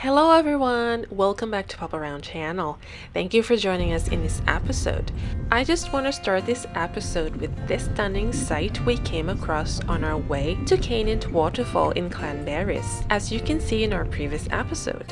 Hello everyone! Welcome back to Pop Around channel. Thank you for joining us in this episode. I just want to start this episode with this stunning sight we came across on our way to Hwnt Waterfall in Clanberries, as you can see in our previous episode.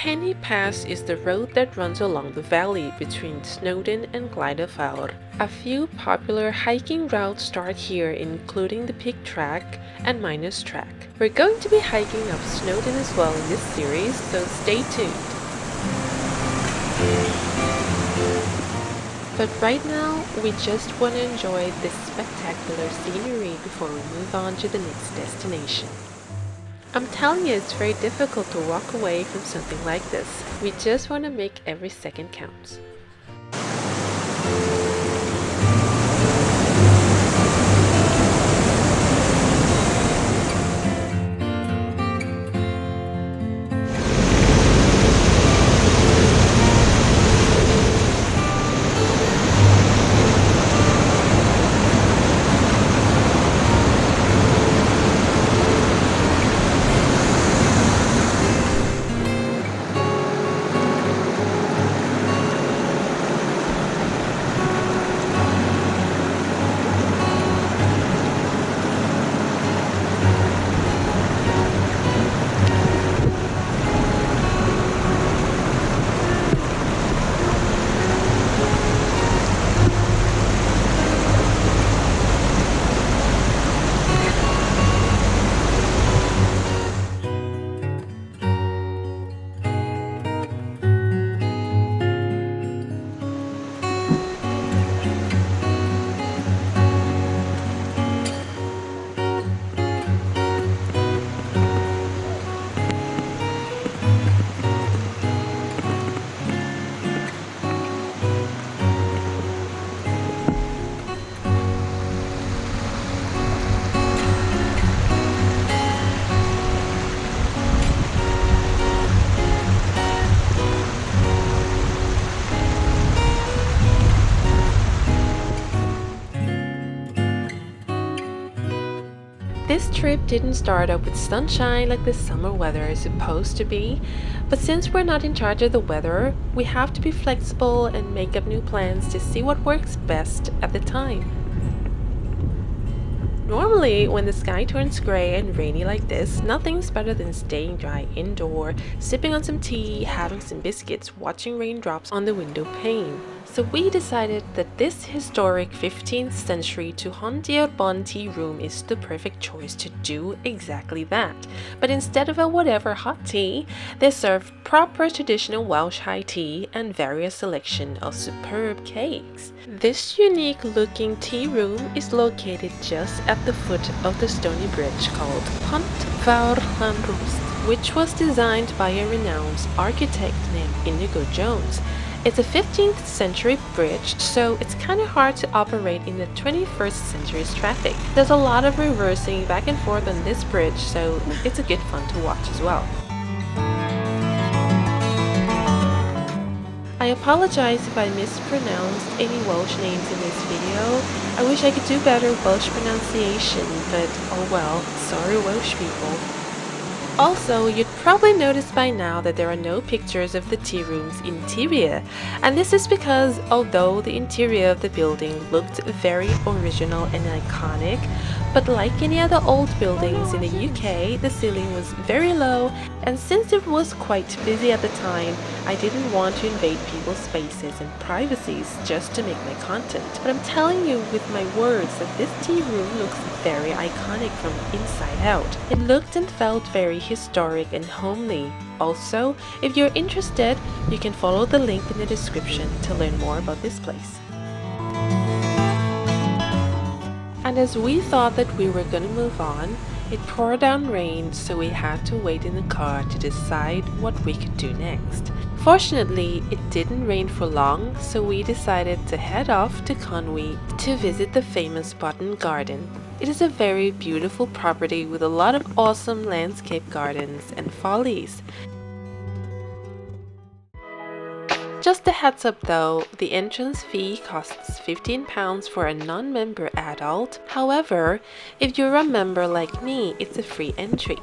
Penny Pass is the road that runs along the valley between Snowdon and Glyndefawr. A few popular hiking routes start here, including the Pig Track and Miners Track. We're going to be hiking up Snowdon as well in this series, so stay tuned. But right now, we just want to enjoy this spectacular scenery before we move on to the next destination. I'm telling you, it's very difficult to walk away from something like this. We just want to make every second count. This trip didn't start up with sunshine like the summer weather is supposed to be, but since we're not in charge of the weather, we have to be flexible and make up new plans to see what works best at the time. Normally, when the sky turns grey and rainy like this, nothing's better than staying dry indoor, sipping on some tea, having some biscuits, watching raindrops on the window pane. So we decided that this historic 15th century Hwnt I'r Bont Tearoom is the perfect choice to do exactly that. But instead of a whatever hot tea, they serve proper traditional Welsh high tea and various selection of superb cakes. This unique looking tea room is located just at the foot of the stony bridge called Hwnt which was designed by a renowned architect named Inigo Jones. It's a 15th century bridge, so it's kind of hard to operate in the 21st century's traffic. There's a lot of reversing back and forth on this bridge, so it's a good fun to watch as well. I apologize if I mispronounced any Welsh names in this video. I wish I could do better Welsh pronunciation, but oh well, sorry Welsh people. Also, you'd probably noticed by now that there are no pictures of the tea room's interior, and this is because although the interior of the building looked very original and iconic, but like any other old buildings in the UK, the ceiling was very low, and since it was quite busy at the time, I didn't want to invade people's spaces and privacies just to make my content. But I'm telling you with my words that this tea room looks very iconic from inside out. It looked and felt very historic and homely. Also, if you're interested, you can follow the link in the description to learn more about this place. And as we thought that we were gonna move on, It poured down rain, so we had to wait in the car to decide what we could do next. Fortunately, it didn't rain for long, so we decided to head off to Conwy to visit the famous Bodnant Garden. It is a very beautiful property with a lot of awesome landscape gardens and follies. Just a heads up though, the entrance fee costs £15 for a non-member adult. However, if you're a member like me, it's a free entry.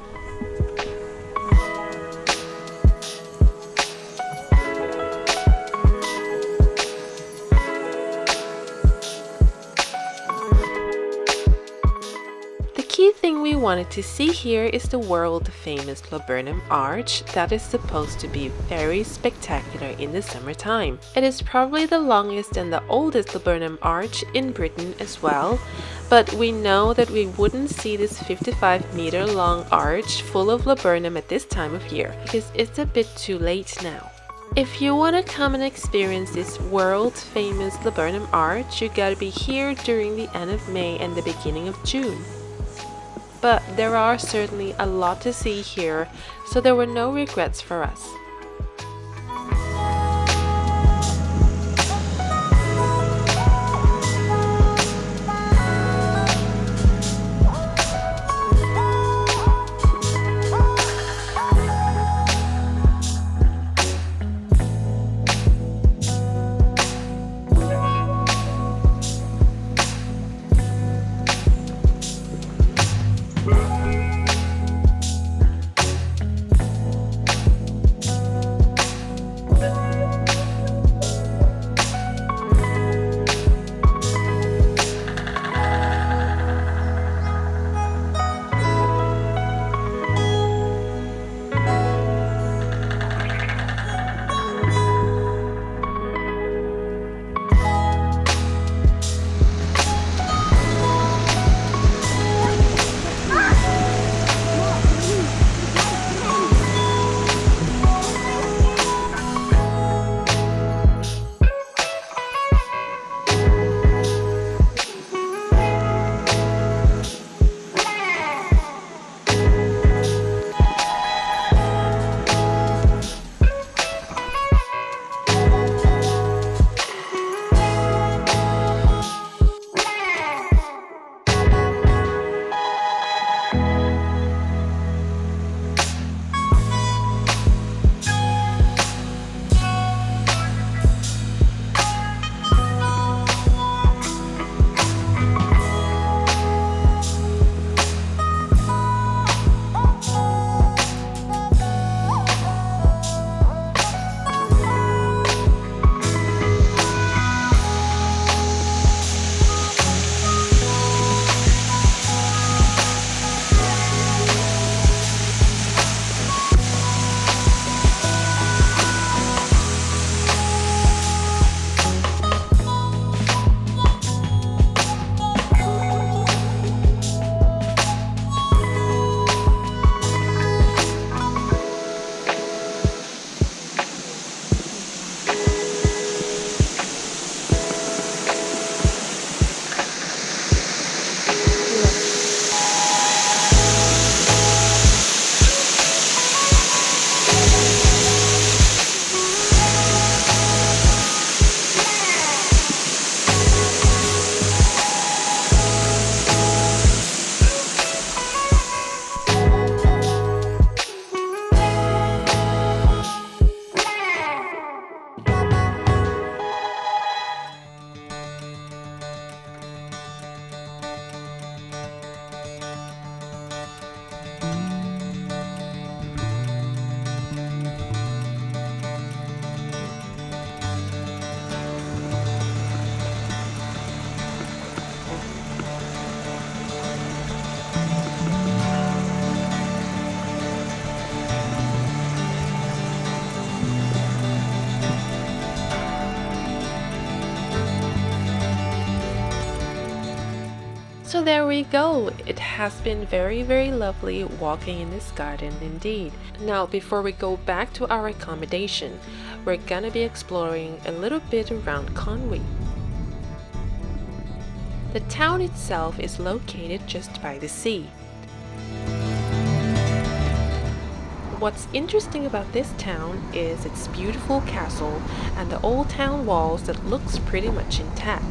The key thing we wanted to see here is the world famous Laburnum Arch that is supposed to be very spectacular in the summertime. It is probably the longest and the oldest laburnum arch in Britain as well, but we know that we wouldn't see this 55-meter long arch full of laburnum at this time of year because it's a bit too late now. If you want to come and experience this world famous laburnum arch, you gotta be here during the end of May and the beginning of June. But there are certainly a lot to see here, so there were no regrets for us. So there we go. It has been very lovely walking in this garden indeed. Now before we go back to our accommodation, we're gonna be exploring a little bit around Conwy. The town itself is located just by the sea. What's interesting about this town is its beautiful castle and the old town walls that looks pretty much intact.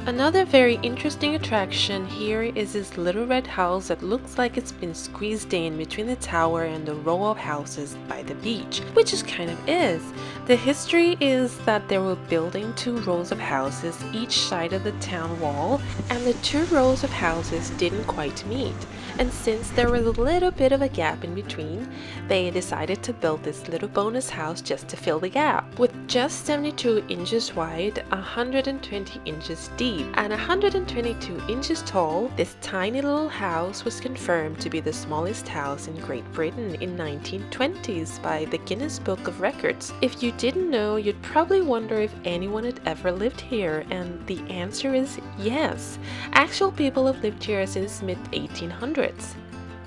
Another very interesting attraction here is this little red house that looks like it's been squeezed in between the tower and the row of houses by the beach, which it kind of is. The history is that they were building 2 rows of houses each side of the town wall, and the 2 rows of houses didn't quite meet. And since there was a little bit of a gap in between, they decided to build this little bonus house just to fill the gap. With just 72 inches wide, 120 inches deep, and 122 inches tall, this tiny little house was confirmed to be the smallest house in Great Britain in 1920s by the Guinness Book of Records. If you didn't know, you'd probably wonder if anyone had ever lived here, and the answer is yes. Actual people have lived here since mid-1800s.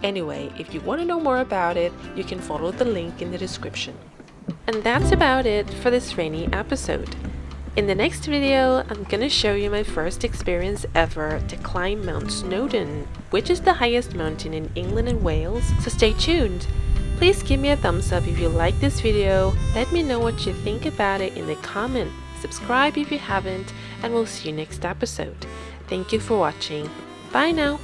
Anyway, if you want to know more about it, you can follow the link in the description. And that's about it for this rainy episode. In the next video, I'm gonna show you my first experience ever to climb Mount Snowdon, which is the highest mountain in England and Wales, so stay tuned. Please give me a thumbs up if you like this video, let me know what you think about it in the comment, subscribe if you haven't, and we'll see you next episode. Thank you for watching. Bye now!